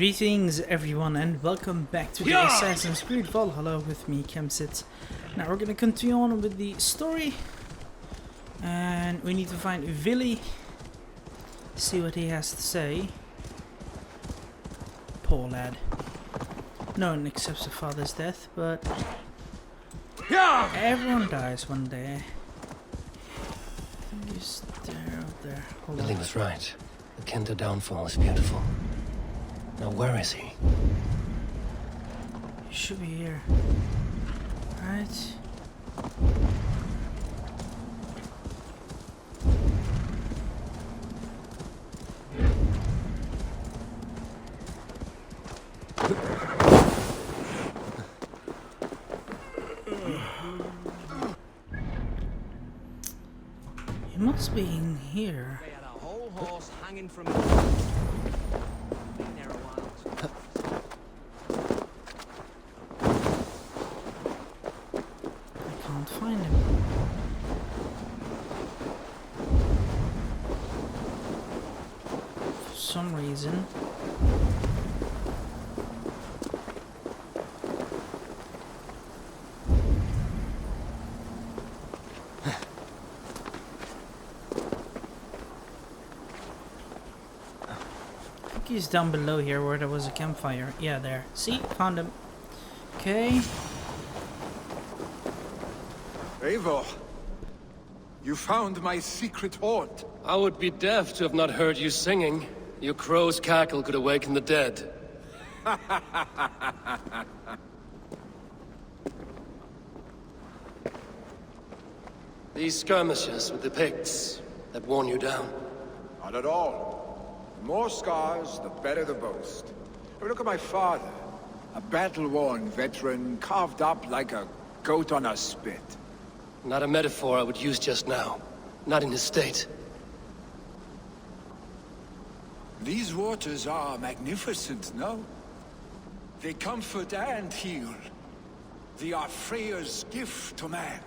Greetings everyone and welcome back to the Assassin's Creed Valhalla with me, Kemsit. Now we're gonna continue on with the story. And we need to find Willy. See what he has to say. Poor lad. No one accepts a father's death, but everyone dies one day. I think he's there, up there. Willy was right. The Kenta downfall is beautiful. Now where is he? He should be here. Right. He must be in here. They had a whole horse hanging from been there a while. I can't find him. For some reason. He's down below here where there was a campfire. Yeah, there. See? Found him. Okay. Eivor, you found my secret haunt. I would be deaf to have not heard you singing. Your crow's cackle could awaken the dead. These skirmishes with the Picts that worn you down. Not at all. The more scars, the better the boast. But look at my father. A battle-worn veteran, carved up like a goat on a spit. Not a metaphor I would use just now. Not in his state. These waters are magnificent, no? They comfort and heal. They are Freya's gift to man.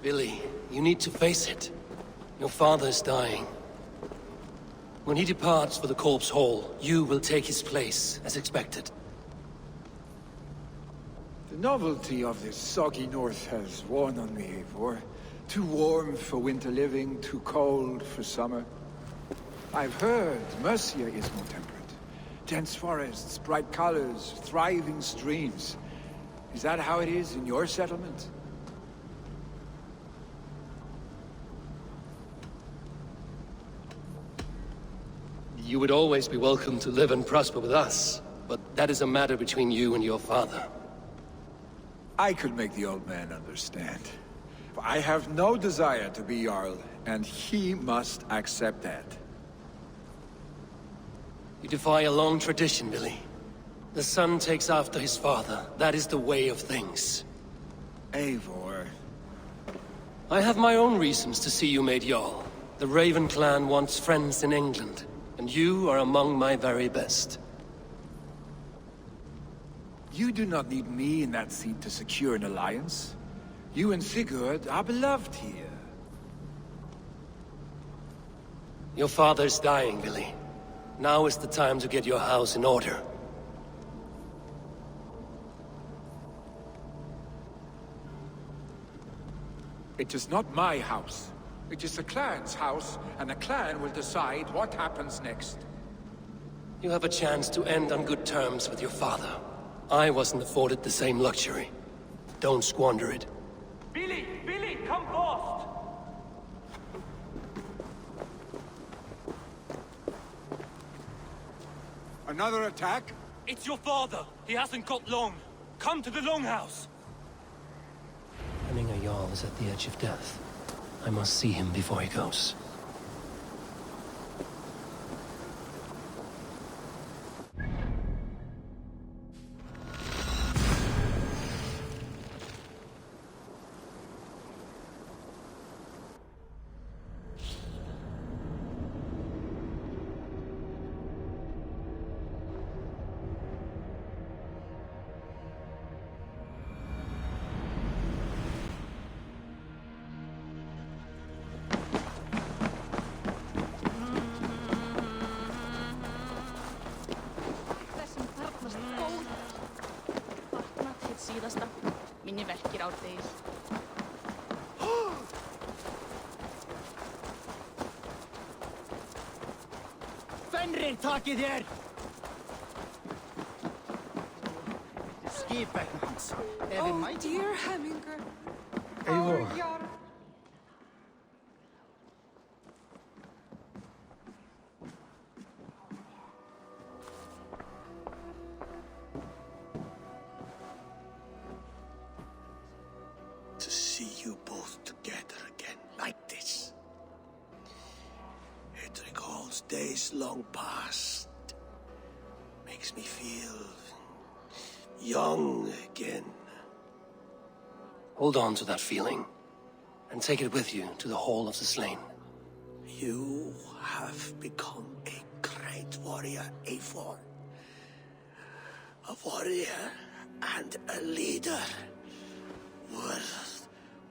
Willy, you need to face it. Your father is dying. When he departs for the Corpse Hall, you will take his place, as expected. The novelty of this soggy north has worn on me, Eivor. Too warm for winter living, too cold for summer. I've heard Mercia is more temperate. Dense forests, bright colors, thriving streams. Is that how it is in your settlement? You would always be welcome to live and prosper with us, but that is a matter between you and your father. I could make the old man understand. I have no desire to be Jarl, and he must accept that. You defy a long tradition, Willy. The son takes after his father. That is the way of things. Eivor. I have my own reasons to see you made Jarl. The Raven clan wants friends in England, and you are among my very best. You do not need me in that seat to secure an alliance. You and Sigurd are beloved here. Your father is dying, Willy. Now is the time to get your house in order. It is not my house. It is the clan's house, and the clan will decide what happens next. You have a chance to end on good terms with your father. I wasn't afforded the same luxury. Don't squander it. Billy! Billy! Come fast! Another attack? It's your father! He hasn't got long! Come to the longhouse! Having a Jarl is at the edge of death. I must see him before he goes. minni verkir árdegis. Fenrir, takið þér! Skipvegn hans. Oh, dear Hemminger. Eivor. Our Jarl. To see you both together again like this. It recalls days long past. Makes me feel young again. Hold on to that feeling, and take it with you to the Hall of the Slain. You have become a great warrior, Eivor. A warrior and a leader.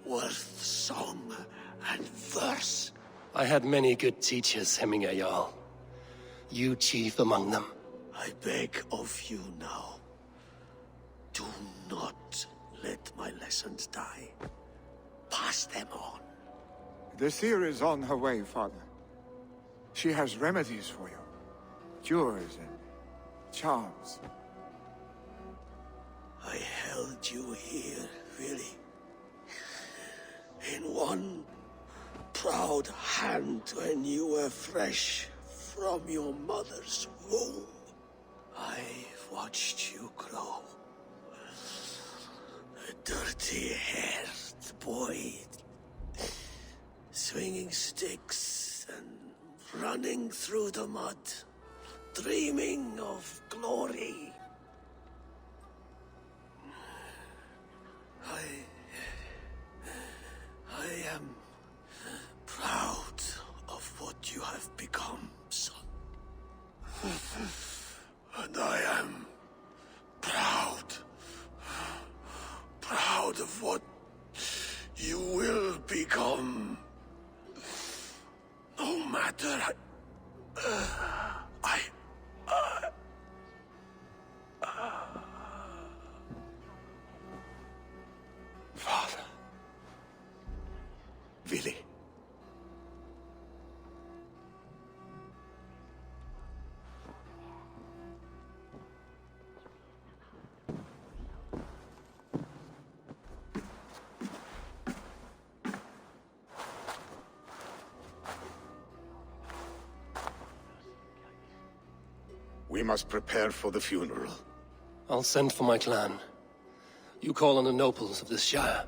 Worth song and verse. I had many good teachers, Hemminger Jarl. You chief among them. I beg of you now. Do not let my lessons die. Pass them on. The seer is on her way, Father. She has remedies for you. Cures and charms. I held you here, really. In one proud hand when you were fresh from your mother's womb. I've watched you grow. A dirty-haired boy, swinging sticks and running through the mud, dreaming of glory. I am proud of what you have become, son. And I am proud of what you will become. No matter Father. Willy. We must prepare for the funeral. I'll send for my clan. You call on the nobles of this shire.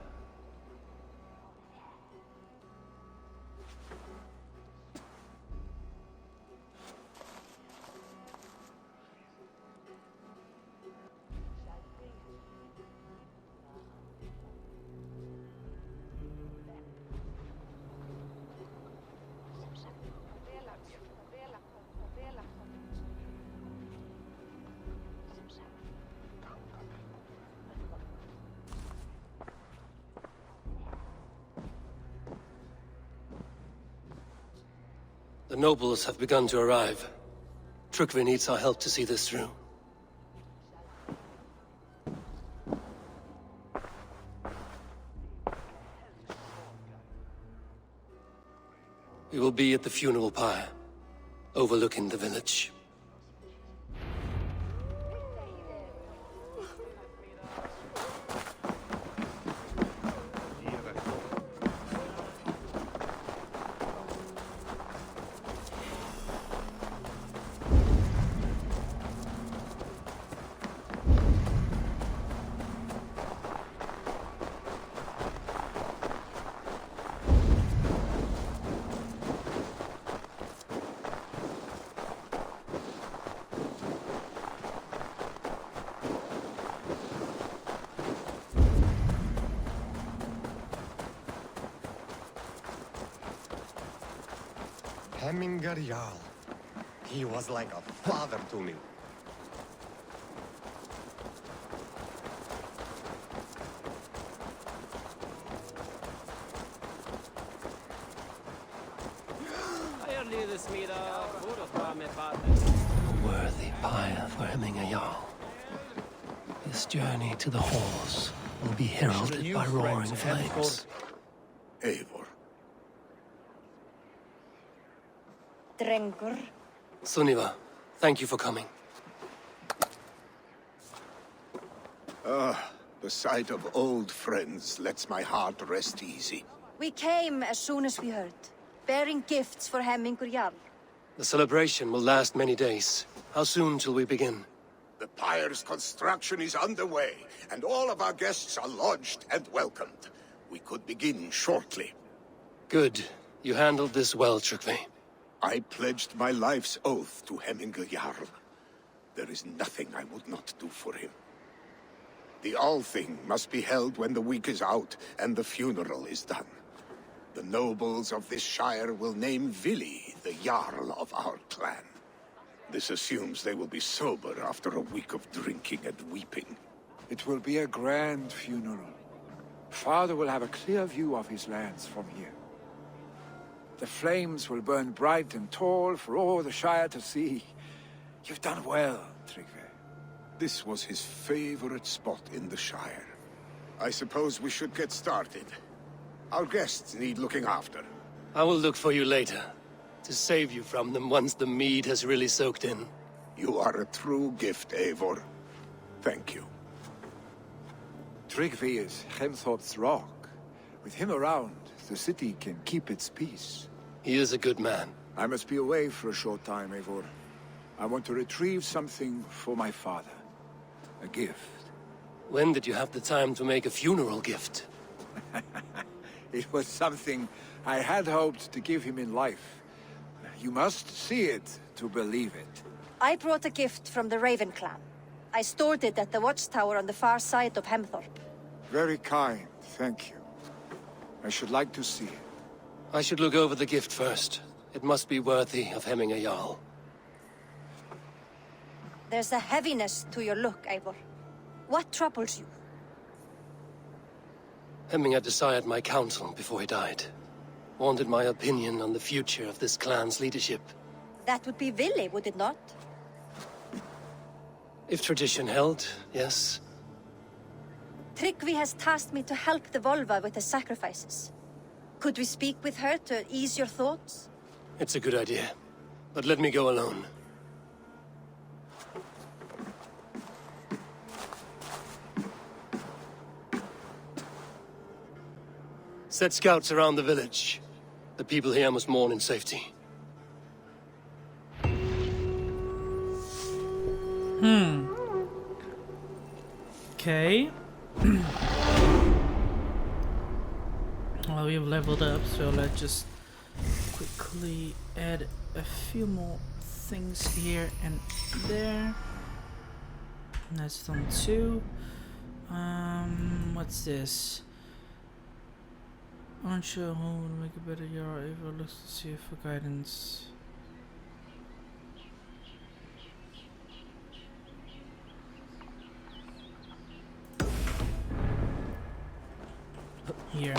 The nobles have begun to arrive. Trukvi needs our help to see this through. We will be at the funeral pyre, overlooking the village. Hemminger Jarl. He was like a father to me. A worthy pyre for Hemminger Jarl. His journey to the halls will be heralded by roaring flames. Eivor. Drengur. Sunniva, thank you for coming. The sight of old friends lets my heart rest easy. We came as soon as we heard, bearing gifts for Hemmingur Jarl. The celebration will last many days. How soon till we begin? The pyre's construction is underway, and all of our guests are lodged and welcomed. We could begin shortly. Good. You handled this well, Tryggvi. I pledged my life's oath to Hemmingur Jarl. There is nothing I would not do for him. The Althing must be held when the week is out and the funeral is done. The nobles of this shire will name Vili the Jarl of our clan. This assumes they will be sober after a week of drinking and weeping. It will be a grand funeral. Father will have a clear view of his lands from here. The flames will burn bright and tall for all the Shire to see. You've done well, Tryggvi. This was his favorite spot in the Shire. I suppose we should get started. Our guests need looking after. I will look for you later, to save you from them once the mead has really soaked in. You are a true gift, Eivor. Thank you. Tryggvi is Hemthorpe's rock. With him around, the city can keep its peace. He is a good man. I must be away for a short time, Eivor. I want to retrieve something for my father. A gift. When did you have the time to make a funeral gift? It was something I had hoped to give him in life. You must see it to believe it. I brought a gift from the Raven clan. I stored it at the watchtower on the far side of Hemthorpe. Very kind, thank you. I should like to see it. I should look over the gift first. It must be worthy of Hemmingur Jarl. There's a heaviness to your look, Eivor. What troubles you? Hemming had desired my counsel before he died. Wanted my opinion on the future of this clan's leadership. That would be Vili, would it not? If tradition held, yes. Tryggvi has tasked me to help the Volva with the sacrifices. Could we speak with her to ease your thoughts? It's a good idea. But let me go alone. Set scouts around the village. The people here must mourn in safety. Okay. Well, we've leveled up, so let's just quickly add a few more things here and there. That's done too. What's this? Unsure who will make a better Yara ever looks to see for guidance. Here.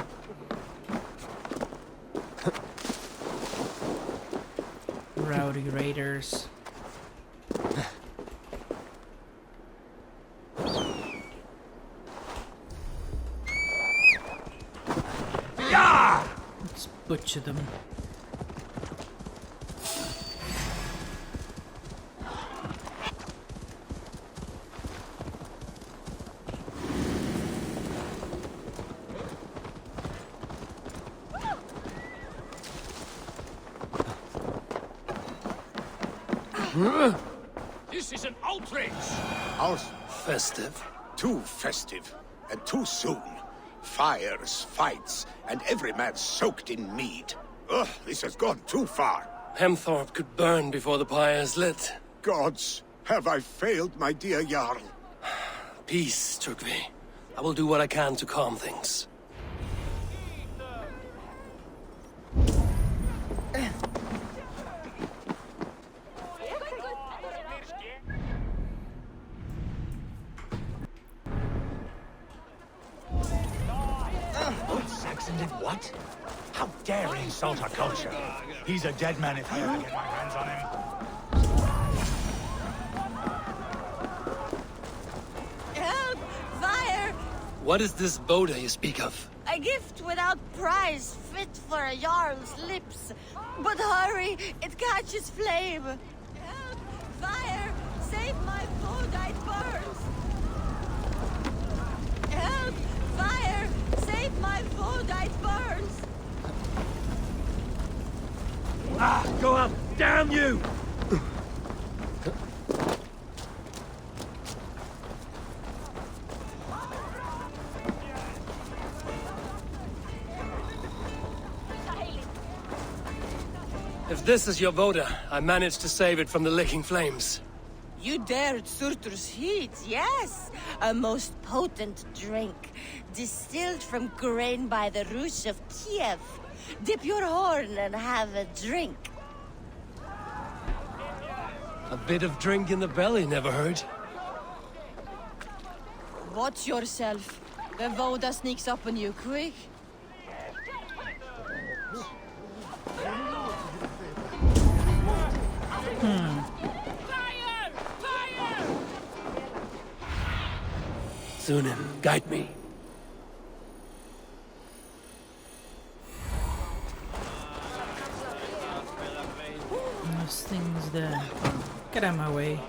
Rowdy raiders. Let's butcher them. This is an outrage! Ours Festive. too festive, and too soon. Fires, fights, and every man soaked in mead. Ugh, this has gone too far. Hemthorpe could burn before the pyre is lit. Gods, have I failed my dear Jarl? Peace, Tryggvi. I will do what I can to calm things. Saxon did what? How dare he insult our culture? He's a dead man if I ever get my hands on him. Help! Fire! What is this Boda you speak of? A gift without price, fit for a Jarl's lips. But hurry, it catches flame. Help! Fire! Save my food, it burns! Help! Fire! Save my food, it burns! Ah, go up! Damn you! If this is your Boda, I managed to save it from the licking flames. You dared Surtur's heat, yes. A most potent drink, distilled from grain by the Rus of Kiev. Dip your horn and have a drink. A bit of drink in the belly never hurt. Watch yourself. The Voda sneaks up on you quick. Fire! Fire! Sunan, guide me. There's things there. Get out of my way.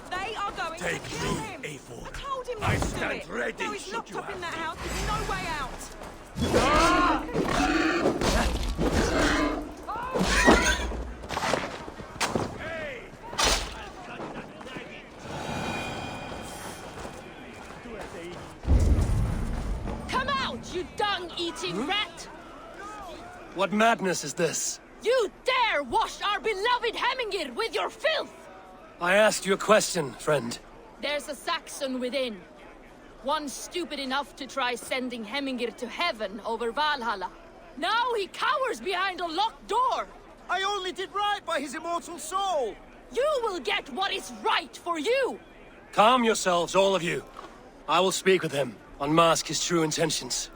They are going to Take kill me, him. Eivor. I told him I not to do stand it. ready Now he's should locked you up in have that house. There's no way out. Come out, you dung-eating rat! What madness is this? You dare wash our beloved Hemingir with your filth! I asked you a question, friend. There's a Saxon within. One stupid enough to try sending Hemingir to heaven over Valhalla. Now he cowers behind a locked door! I only did right by his immortal soul! You will get what is right for you! Calm yourselves, all of you. I will speak with him, unmask his true intentions.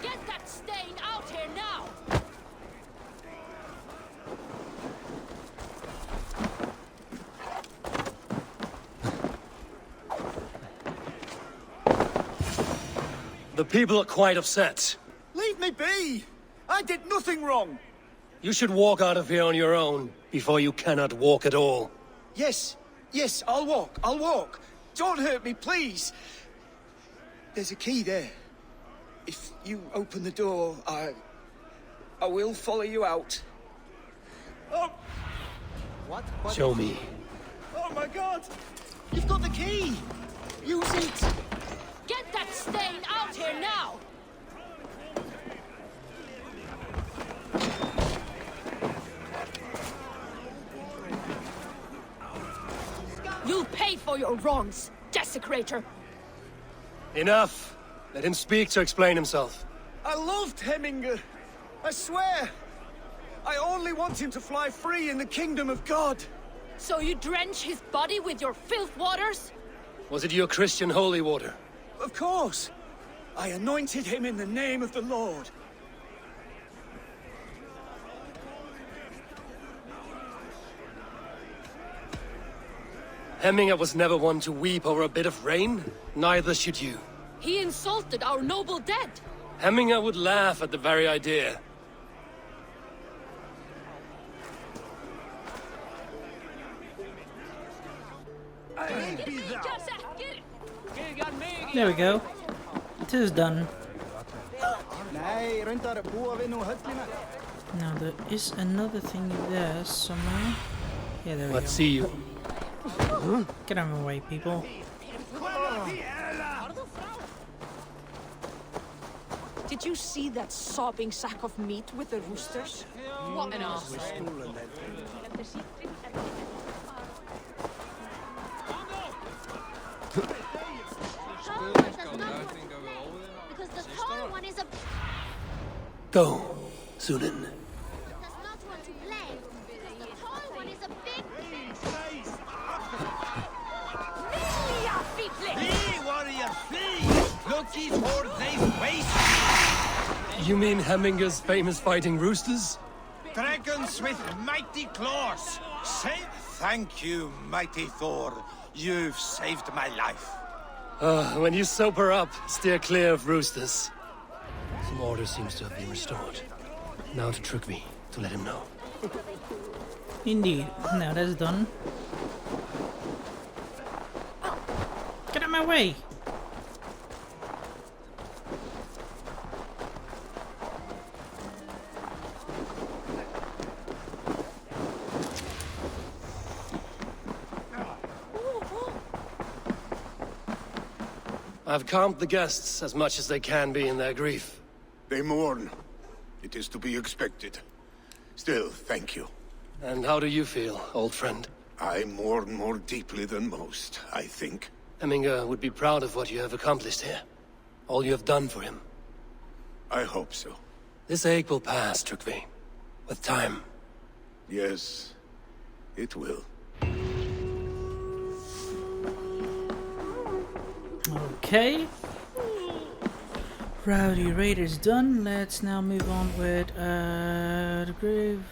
Get that stain out here now! The people are quite upset. Leave me be! I did nothing wrong! You should walk out of here on your own, before you cannot walk at all. Yes, yes, I'll walk. Don't hurt me, please! There's a key there. If you open the door, I will follow you out. Oh! What? Show me. Oh my god! You've got the key! Use it! Get that stain out here now! You'll pay for your wrongs, desecrator! Enough! Let him speak to explain himself. I loved Hemingr. I swear. I only want him to fly free in the kingdom of God. So you drench his body with your filth waters? Was it your Christian holy water? Of course. I anointed him in the name of the Lord. Hemingr was never one to weep over a bit of rain. Neither should you. He insulted our noble dead. Hemingr would laugh at the very idea. There we go. It is done. Now there is another thing there somewhere. Yeah, there we go. Let's see you. Get out of my way, people. Did you see that sobbing sack of meat with the roosters? What an arse. Because the tall one is a Go, Sunan. does not want to play. Because the tall one is a big Flee, warrior, flee! Looky for these wastes! You mean Hemminger's famous fighting roosters? Dragons with mighty claws! Say thank you, mighty Thor. You've saved my life. When you sober up, steer clear of roosters. Some order seems to have been restored. Now to Trygve, to let him know. Indeed. Now that's done. Get out of my way! I've calmed the guests as much as they can be in their grief. They mourn. It is to be expected. Still, thank you. And how do you feel, old friend? I mourn more deeply than most, I think. Hemminger would be proud of what you have accomplished here. All you have done for him. I hope so. This ache will pass, Trygve. With time. Yes, it will. Okay. Rowdy Raider's done. Let's now move on with the grave.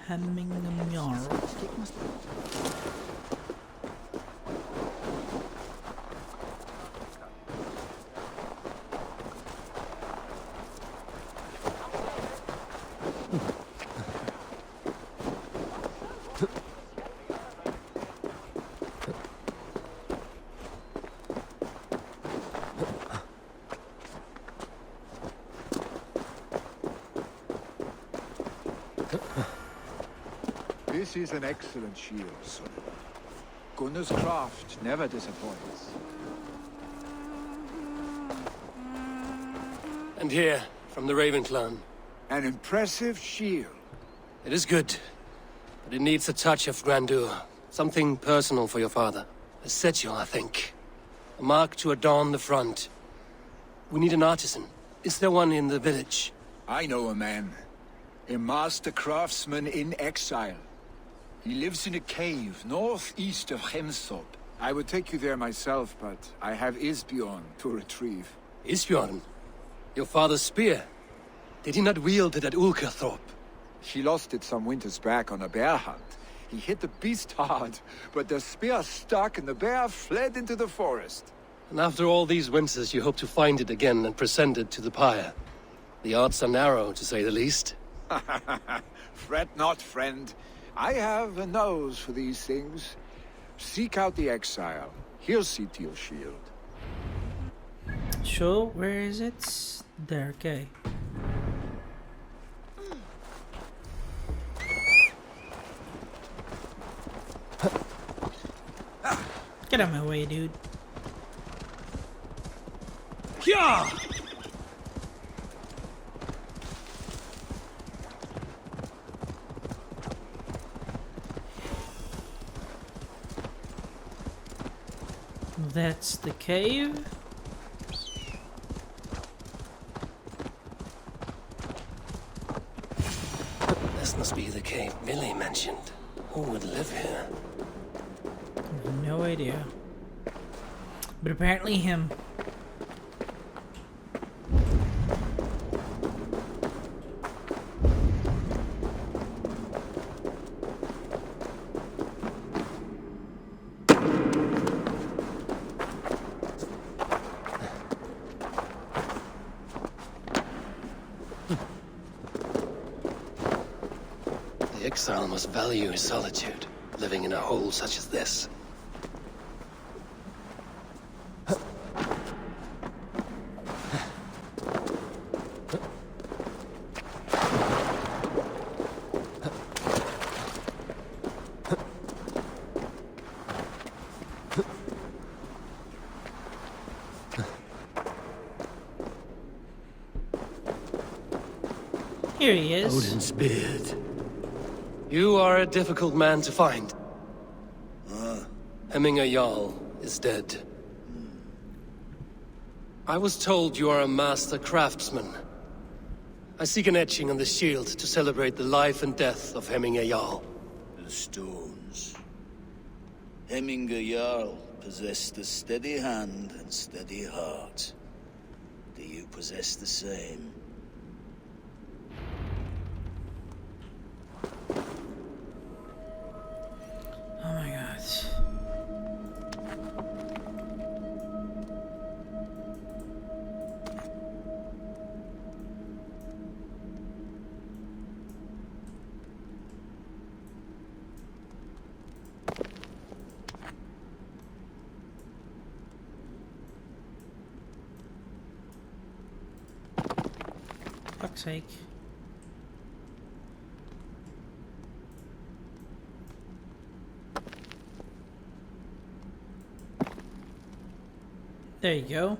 Hemmingham. This is an excellent shield, son. Gunnar's craft never disappoints. And here, from the Raven clan. An impressive shield. It is good, but it needs a touch of grandeur. Something personal for your father. A sigil, I think. A mark to adorn the front. We need an artisan. Is there one in the village? I know a man. A master craftsman in exile. He lives in a cave northeast of Hemsop. I would take you there myself, but I have Isbjorn to retrieve. Isbjorn? Your father's spear? Did he not wield it at Ulkerthorpe? He lost it some winters back on a bear hunt. He hit the beast hard, but the spear stuck and the bear fled into the forest. And after all these winters, you hope to find it again and present it to the pyre. The odds are narrow, to say the least. Fret not, friend. I have a nose for these things. Seek out the exile. He'll see to your shield. Sure, where is it? There, okay. Get out of my way, dude. Yeah! That's the cave. This must be the cave Billy mentioned. Who would live here? I have no idea. But apparently him. The exile must value his solitude, living in a hole such as this. Here he is. Odin's beard. You are a difficult man to find. Hemminger Jarl is dead. I was told you are a master craftsman. I seek an etching on the shield to celebrate the life and death of Hemminger Jarl. The stones. Hemminger Jarl possess the steady hand and steady heart. Do you possess the same? Oh my god. Fuck's sake. There you go.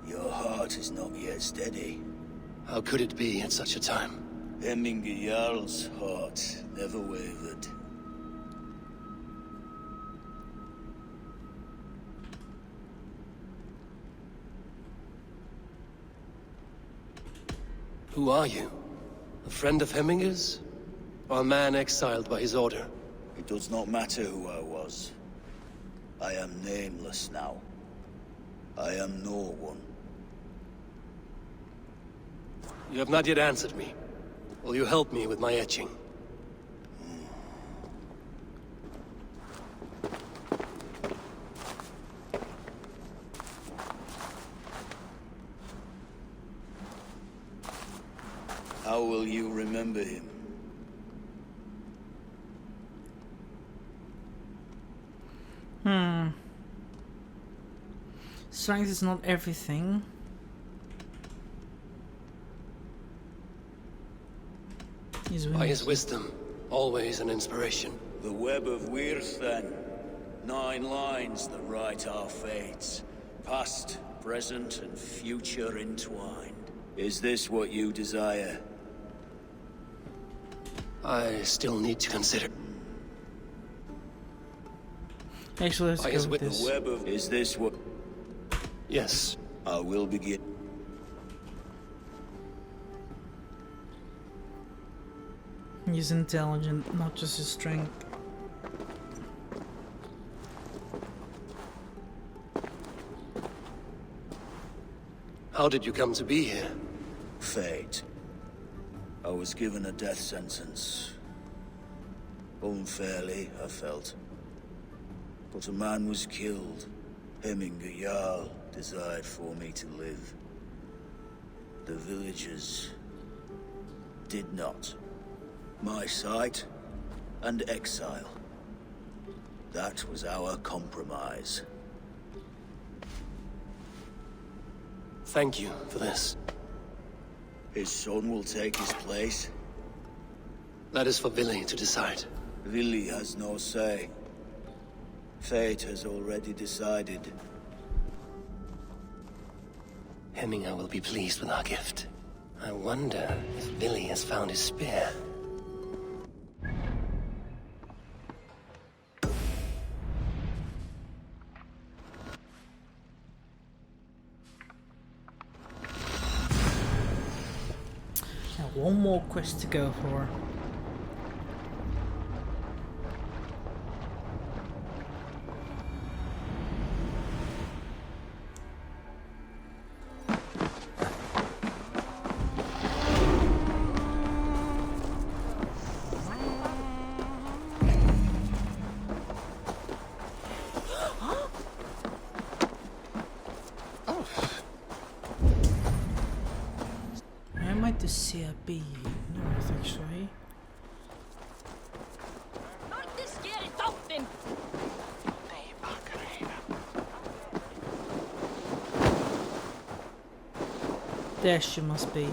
Your heart is not yet steady. How could it be at such a time? Hemminger Jarl's heart never wavered. Who are you? A friend of Hemminger's? Or a man exiled by his order? It does not matter who I was. I am nameless now. I am no one. You have not yet answered me. Will you help me with my etching? How will you remember him? Strength is not everything. By his wisdom, always an inspiration. The web of Wirth, then. 9 lines that write our fates. Past, present, and future entwined. Is this what you desire? I still need to consider. Actually, let's By go his with witness. this. Web of... Is this what... Yes. I will begin. He's intelligent, not just his strength. How did you come to be here? Fate. I was given a death sentence. Unfairly, I felt. But a man was killed. Hemminger Jarl desired for me to live. The villagers did not. My sight and exile. That was our compromise. Thank you for this. His son will take his place. That is for Billy to decide. Vili has no say. Fate has already decided. Hemminger will be pleased with our gift. I wonder if Billy has found his spear. Now, one more quest to go for. I might just see a bee north actually. There she must be.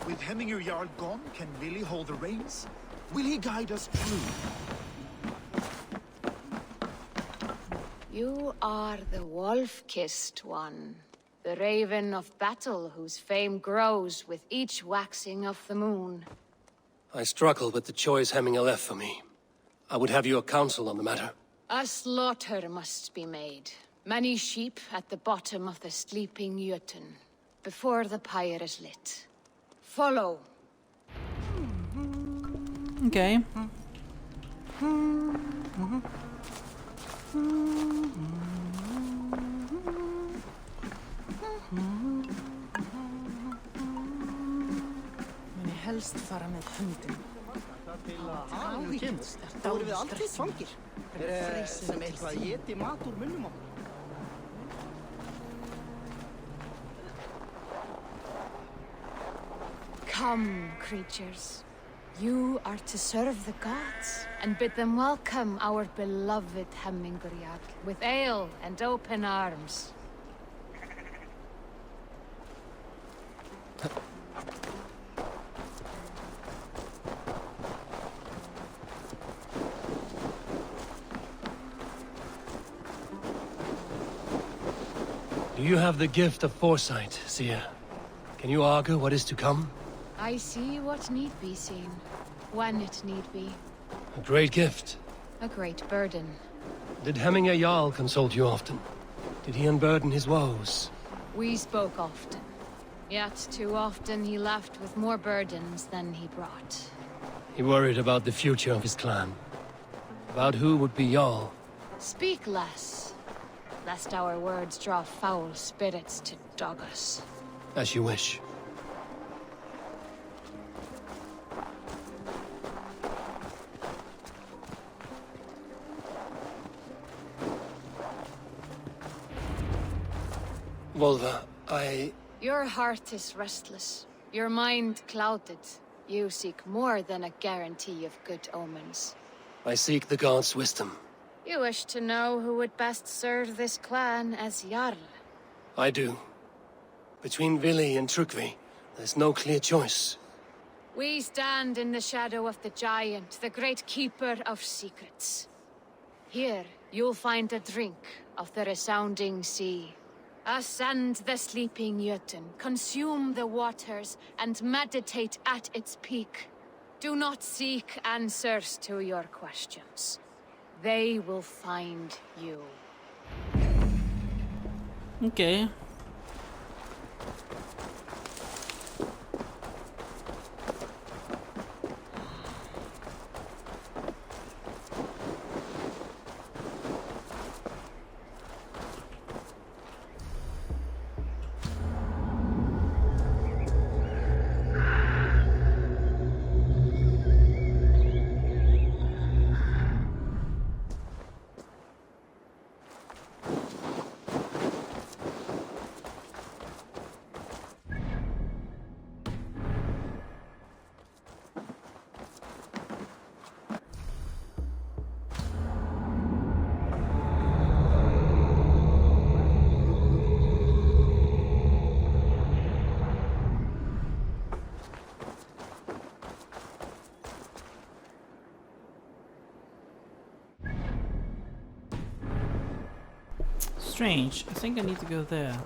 With Hemminger Jarl gone, can Lily hold the reins? Will he guide us through? You are the wolf-kissed one. The raven of battle whose fame grows with each waxing of the moon. I struggle with the choice Hemminger left for me. I would have your counsel on the matter. A slaughter must be made. Many sheep at the bottom of the sleeping Jötun, before the pyre is lit. Follow. Okay. Helst fara með hundin. Þá erum við aldrei svangir. Sem eitthvað éti mat úr munnum okkur. Come, creatures. You are to serve the gods, and bid them welcome our beloved Hemminger Jarl with ale and open arms. Do you have the gift of foresight, Seer? Can you argue what is to come? I see what need be seen, when it need be. A great gift. A great burden. Did Hemminger Jarl consult you often? Did he unburden his woes? We spoke often. Yet too often he left with more burdens than he brought. He worried about the future of his clan. About who would be Jarl. Speak less, lest our words draw foul spirits to dog us. As you wish. Volva, Your heart is restless, your mind clouded. You seek more than a guarantee of good omens. I seek the gods' wisdom. You wish to know who would best serve this clan as Jarl. I do. Between Vili and Trukvi, there's no clear choice. We stand in the shadow of the giant, the great keeper of secrets. Here, you'll find a drink of the resounding sea. Ascend the sleeping Jötun, consume the waters, and meditate at its peak. Do not seek answers to your questions. They will find you. Okay. Strange. I think I need to go there.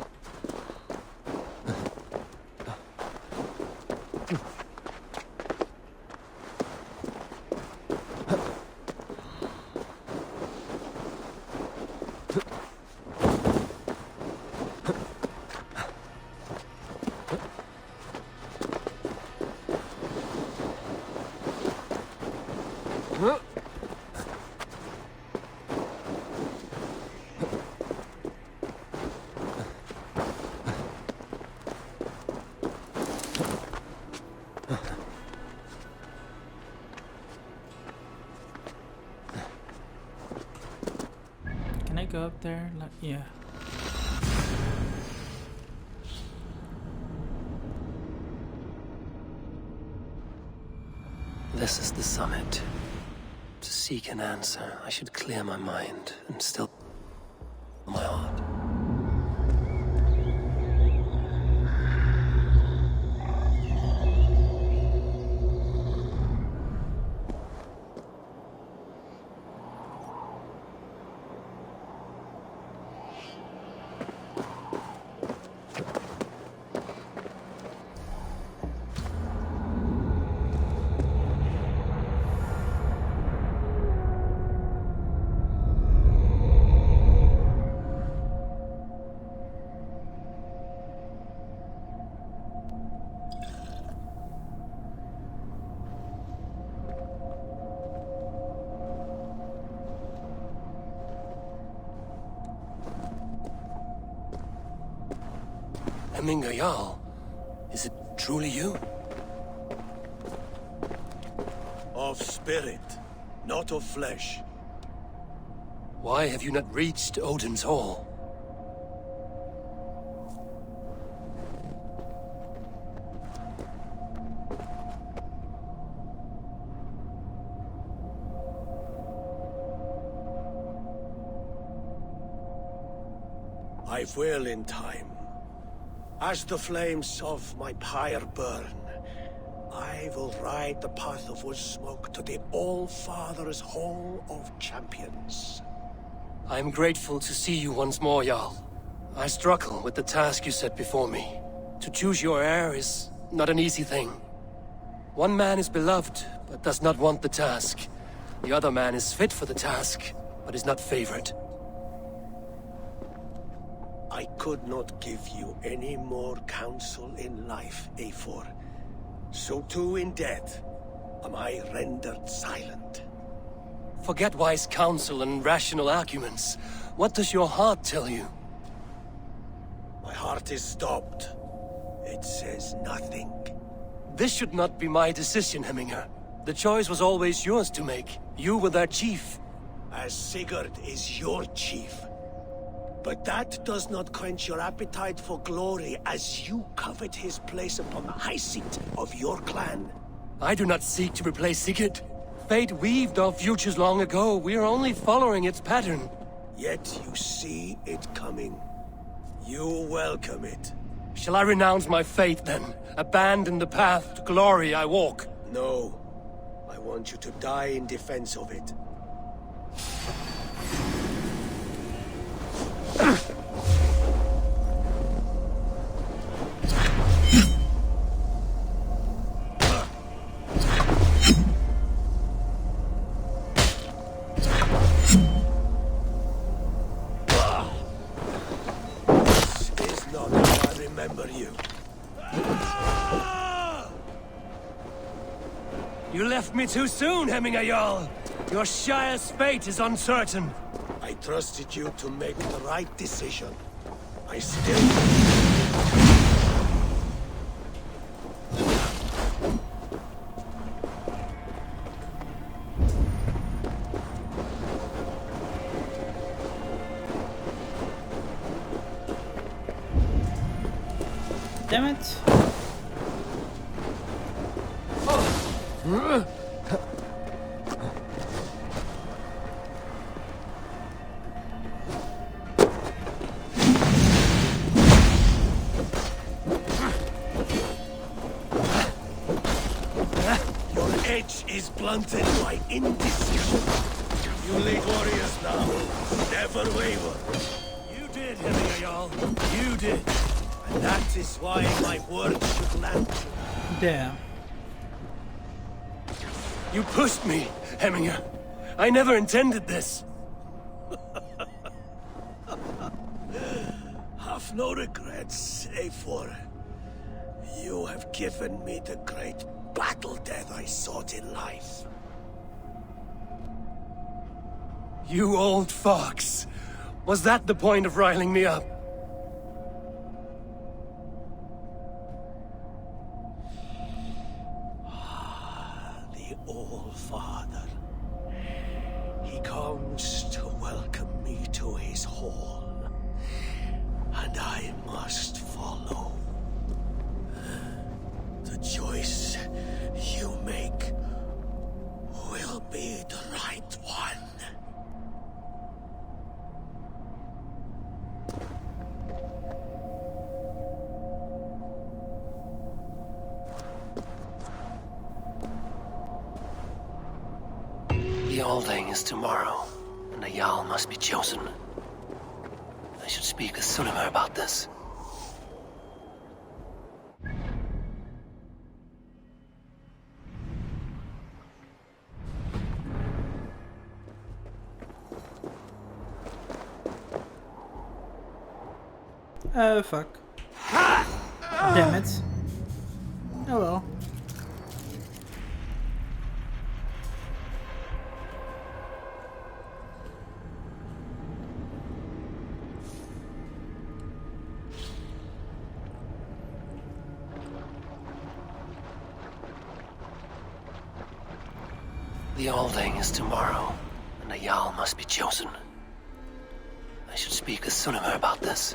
Can I go up there? Like, yeah. This is the summit. To seek an answer, I should clear my mind and still my heart. Hemminger Jarl. Is it truly you? Of spirit, not of flesh. Why have you not reached Odin's Hall? I will in time. As the flames of my pyre burn, I will ride the path of wood smoke to the All-Father's Hall of Champions. I am grateful to see you once more, Jarl. I struggle with the task you set before me. To choose your heir is not an easy thing. One man is beloved, but does not want the task. The other man is fit for the task, but is not favored. I could not give you any more counsel in life, Eivor. So too in death am I rendered silent. Forget wise counsel and rational arguments. What does your heart tell you? My heart is stopped. It says nothing. This should not be my decision, Hemminger. The choice was always yours to make. You were their chief. As Sigurd is your chief. But that does not quench your appetite for glory as you covet his place upon the high seat of your clan. I do not seek to replace Sigurd. Fate weaved our futures long ago. We are only following its pattern. Yet you see it coming. You welcome it. Shall I renounce my faith then? Abandon the path to glory I walk? No. I want you to die in defense of it. You left me too soon, Hemminger Jarl. Your Shire's fate is uncertain. I trusted you to make the right decision. I still... Damn it. Your edge is blunted by indecision. You lead warriors now. Never waver. You did, Hemminger Jarl. You did. And that is why my words should land. Damn. You pushed me, Hemminger. I never intended this. Have no regrets, Eivor. You have given me the great battle death I sought in life. You old fox. Was that the point of riling me up? The All-Father. He comes to welcome me to his hall. And I must follow. The choice you make will be the right one. The Alding is tomorrow, and a Jarl must be chosen. I should speak with Suleiman about this. Fuck. Damn it. Oh well. The Althing is tomorrow, and a Jarl must be chosen. I should speak with Sunnema about this.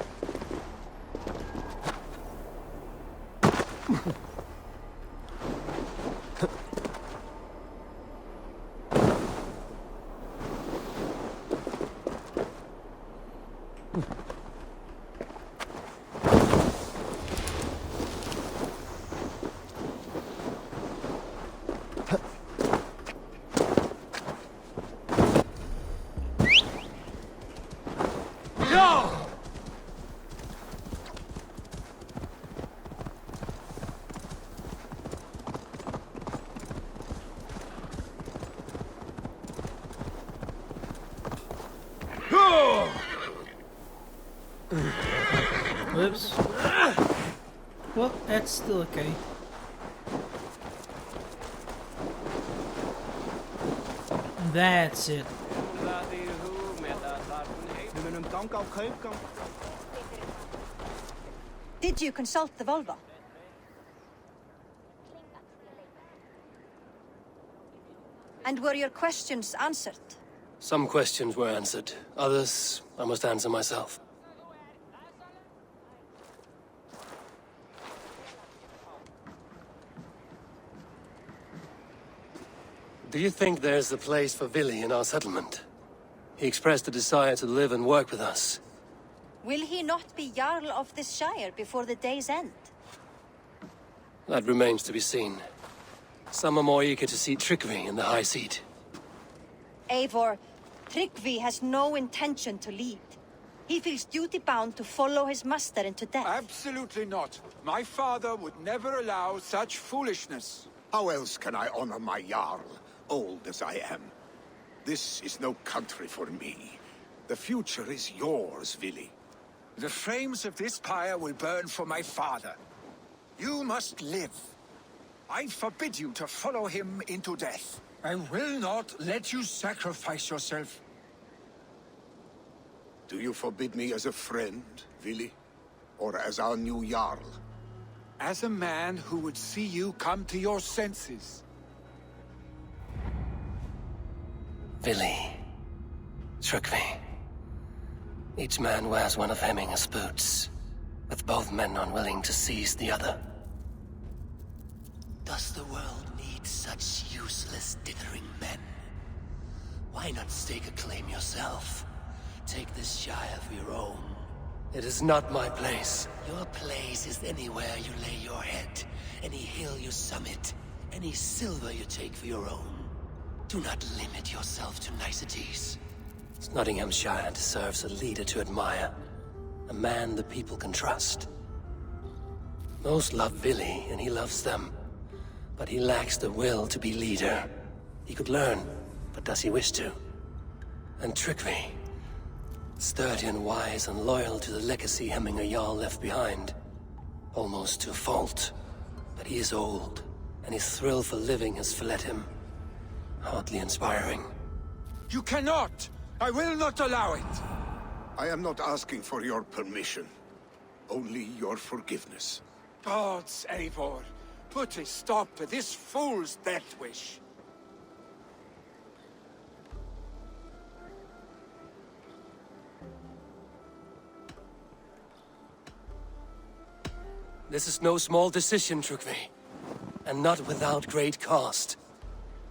Whoops. Well, that's still okay. That's it. Did you consult the Volva? And were your questions answered? Some questions were answered. Others, I must answer myself. Do you think there's a place for Vili in our settlement? He expressed a desire to live and work with us. Will he not be Jarl of this Shire before the day's end? That remains to be seen. Some are more eager to see Tryggvi in the high seat. Eivor, Tryggvi has no intention to lead. He feels duty-bound to follow his master into death. Absolutely not. My father would never allow such foolishness. How else can I honor my Jarl, old as I am? This is no country for me. The future is yours, Vili. The flames of this pyre will burn for my father. You must live. I forbid you to follow him into death. I will not let you sacrifice yourself. Do you forbid me as a friend, Vili? Or as our new Jarl? As a man who would see you come to your senses. Vili. Tryggvi. Each man wears one of Hemminger's boots, with both men unwilling to seize the other. Does the world need such useless, dithering men? Why not stake a claim yourself? Take this Shire for your own. It is not my place. Your place is anywhere you lay your head, any hill you summit, any silver you take for your own. Do not limit yourself to niceties. Nottinghamshire deserves a leader to admire. A man the people can trust. Most love Vili, and he loves them. But he lacks the will to be leader. He could learn, but does he wish to? And Tryggvi. Sturdy and wise and loyal to the legacy Hemminger Jarl left behind. Almost to a fault. But he is old, and his thrill for living has fled him. Hardly inspiring. You cannot! I will not allow it! I am not asking for your permission. Only your forgiveness. Gods, Eivor, put a stop to this fool's death wish. This is no small decision, Tryggvi. And not without great cost.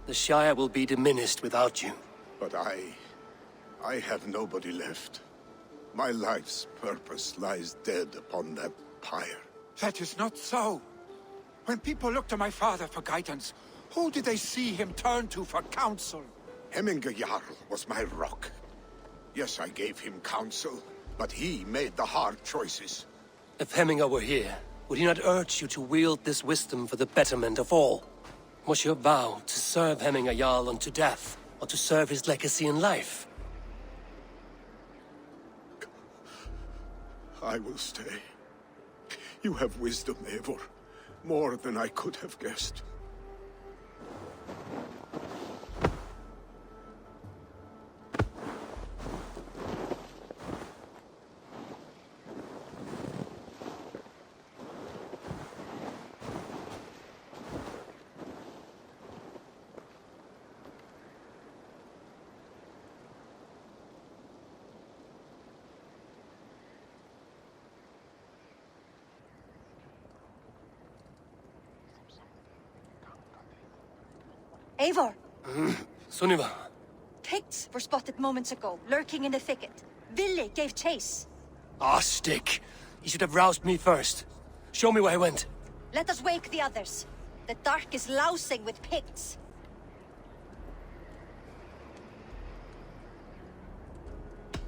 The Shire will be diminished without you. But I have nobody left. My life's purpose lies dead upon that pyre. That is not so. When people look to my father for guidance, who did they see him turn to for counsel? Hemminger Jarl was my rock. Yes, I gave him counsel, but he made the hard choices. If Hemminger were here, would he not urge you to wield this wisdom for the betterment of all? Was your vow to serve Hemminger Jarl unto death, or to serve his legacy in life? I will stay. You have wisdom, Eivor. More than I could have guessed. Eivor, Sunniva. Picts were spotted moments ago, lurking in the thicket. Vili gave chase. Arse-stick. He should have roused me first. Show me where he went. Let us wake the others. The dark is lousing with Picts.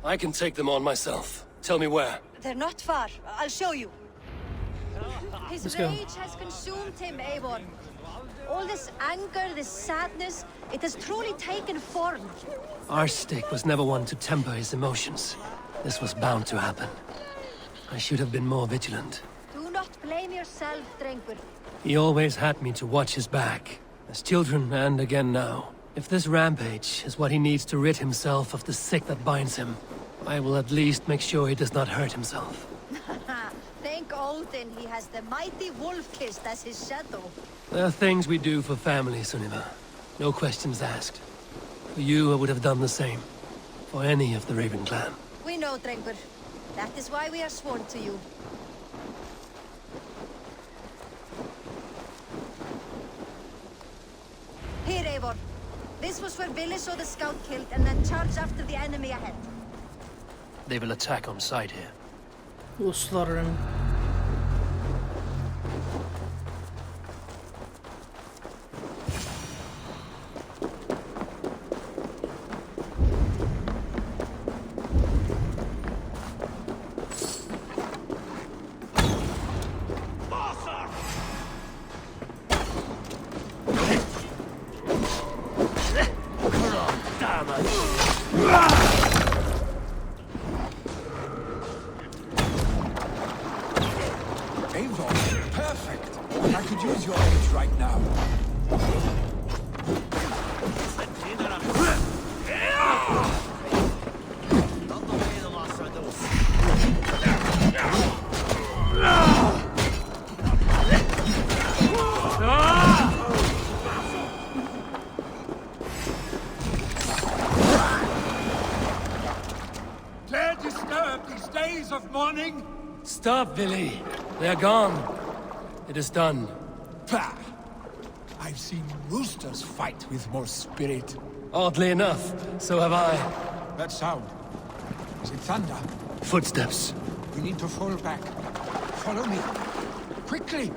I can take them on myself. Tell me where. They're not far. I'll show you. Let's His go. rage has consumed him, Eivor. All this anger, this sadness, it has truly taken form. Arse-stick was never one to temper his emotions. This was bound to happen. I should have been more vigilant. Do not blame yourself, Drengur. He always had me to watch his back. As children, and again now. If this rampage is what he needs to rid himself of the sick that binds him, I will at least make sure he does not hurt himself. Thank Odin he has the mighty Wolf-Kissed as his shadow. There are things we do for family, Sunniva. No questions asked. For you, I would have done the same. For any of the Raven clan. We know, Drengur. That is why we are sworn to you. Here, Eivor. This was where Vili saw the scout killed and then charged after the enemy ahead. They will attack on sight here. We'll slaughter him. Eivor, perfect. I could use your aid right now. Dare disturb these days of mourning? Stop, Vili. They are gone. It is done. Pah! I've seen roosters fight with more spirit. Oddly enough, so have I. That sound. Is it thunder? Footsteps. We need to fall back. Follow me. Quickly!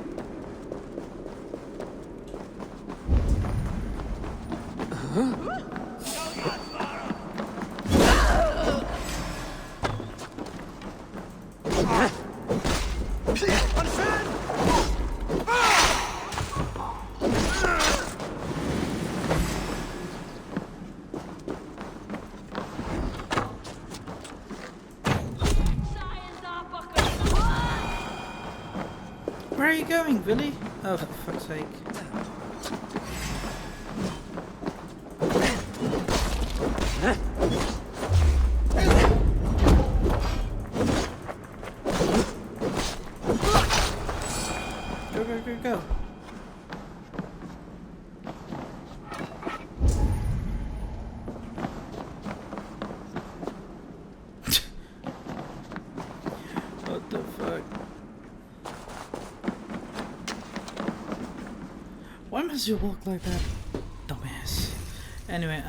Where are you going, Vili? Oh, for fuck's sake. Go, go, go, go. What the fuck? Why must you walk like that? Dumbass. Anyway,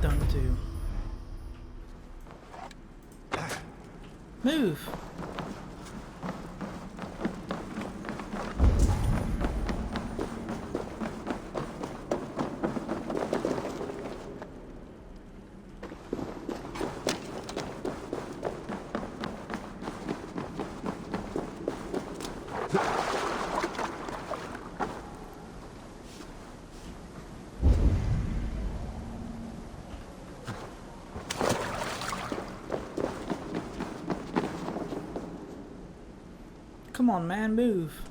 don't do. Move! Come on, man, move.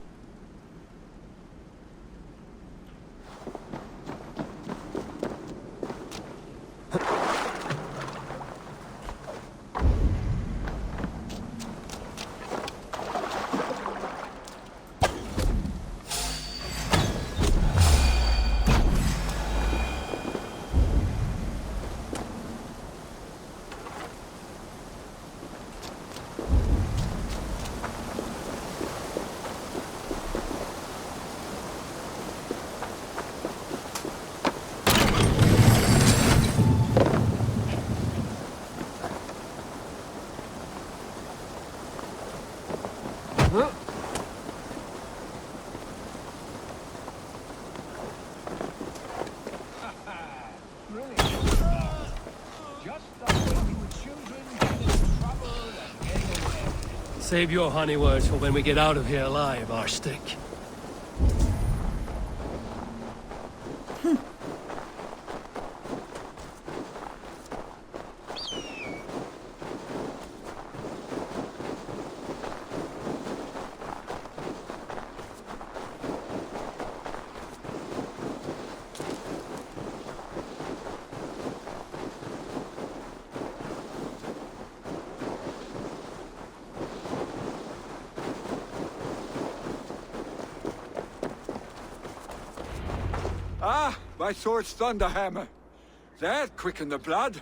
Save your honey words for when we get out of here alive, arse-stick. Ah, my sword's thunderhammer. That quickened the blood.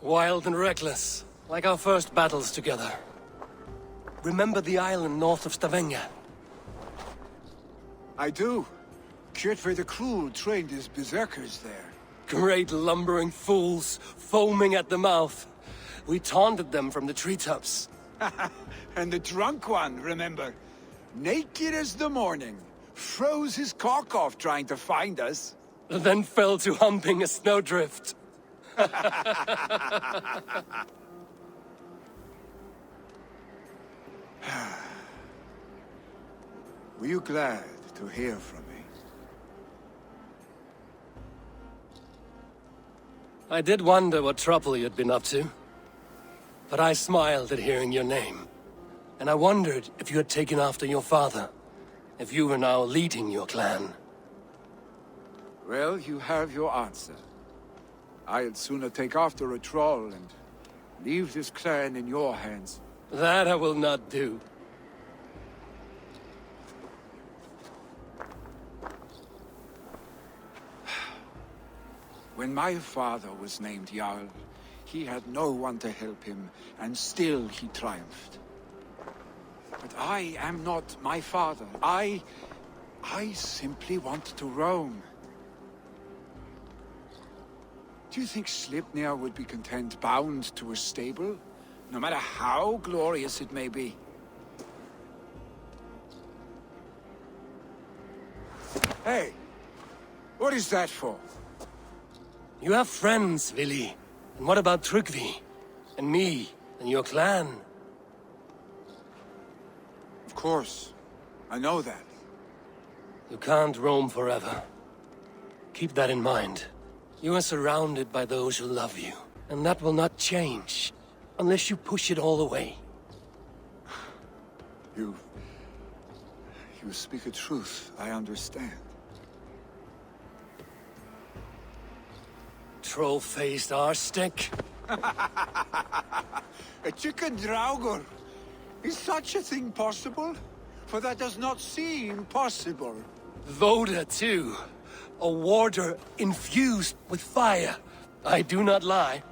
Wild and reckless, like our first battles together. Remember the island north of Stavanger? I do. Kjotve the Cruel trained his berserkers there. Great lumbering fools, foaming at the mouth. We taunted them from the treetops. And the drunk one, remember? Naked as the morning. Froze his cock off trying to find us. Then fell to humping a snowdrift. Were you glad to hear from me? I did wonder what trouble you'd been up to. But I smiled at hearing your name. And I wondered if you had taken after your father. If you were now leading your clan. Well, you have your answer. I'd sooner take after a troll and leave this clan in your hands. That I will not do. When my father was named Jarl, he had no one to help him, and still he triumphed. But I am not my father. I simply want to roam. Do you think Sleipnir would be content bound to a stable? No matter how glorious it may be? Hey! What is that for? You have friends, Vili. And what about Tryggvi? And me? And your clan? Of course. I know that. You can't roam forever. Keep that in mind. You are surrounded by those who love you. And that will not change. Unless you push it all away. You speak a truth, I understand. Troll-faced arse-stick. A chicken draugur. Is such a thing possible? For that does not seem possible. Voda, too. A warder infused with fire. I do not lie.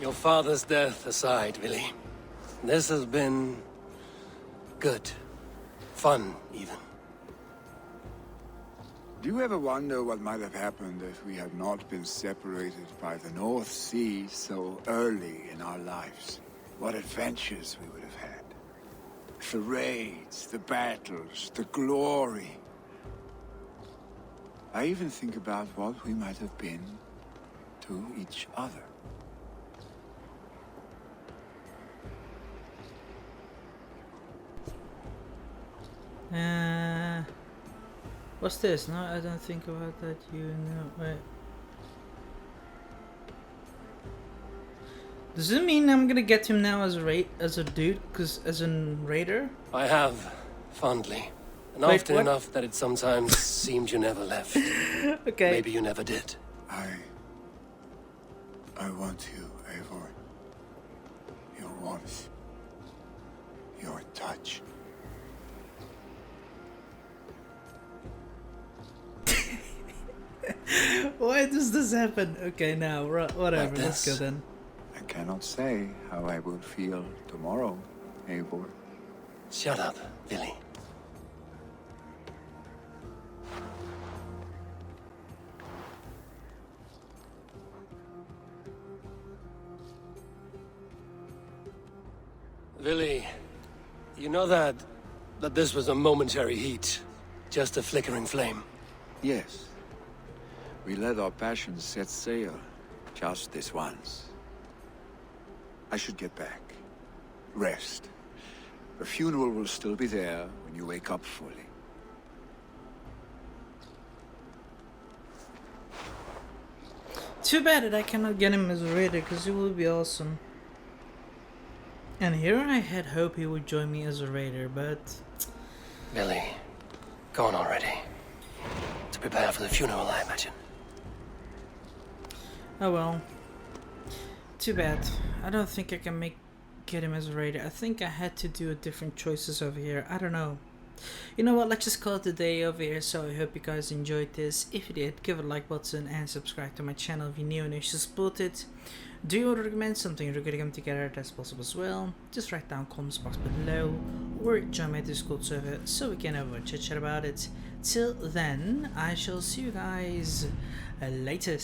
Your father's death aside, Vili. This has been... good. Fun, even. Do you ever wonder what might have happened if we had not been separated by the North Sea so early in our lives? What adventures we would have had. The raids, the battles, the glory. I even think about what we might have been to each other. What's this? No, I don't think about that. You know, wait. Does it mean I'm gonna get him now as a dude? Cause as a raider? I have, fondly. And Wait, often what? enough that it sometimes seemed you never left. Okay. Maybe you never did. I want you, Eivor. Your warmth. Your touch. Why does this happen? Okay, now, whatever, Like let's go this? then. I cannot say how I will feel tomorrow, Eivor. Shut up, Vili. Villy, you know that this was a momentary heat, just a flickering flame. Yes. We let our passions set sail, just this once. I should get back. Rest. The funeral will still be there when you wake up fully. Too bad that I cannot get him as a raider, because it would be awesome. And here I had hoped he would join me as a raider, but... Villy, go on already. To prepare for the funeral, I imagine. Oh well. Too bad. I don't think I can get him as a raider. I think I had to do different choices over here. I don't know. You know what, let's just call it a day over here. So I hope you guys enjoyed this. If you did, give it a like button and subscribe to my channel if you're new and you should support it. Do you want to recommend something we're gonna come together? That's possible as well. Just write down comments box below or join my Discord server so we can have a chit chat about it. Till then, I shall see you guys later.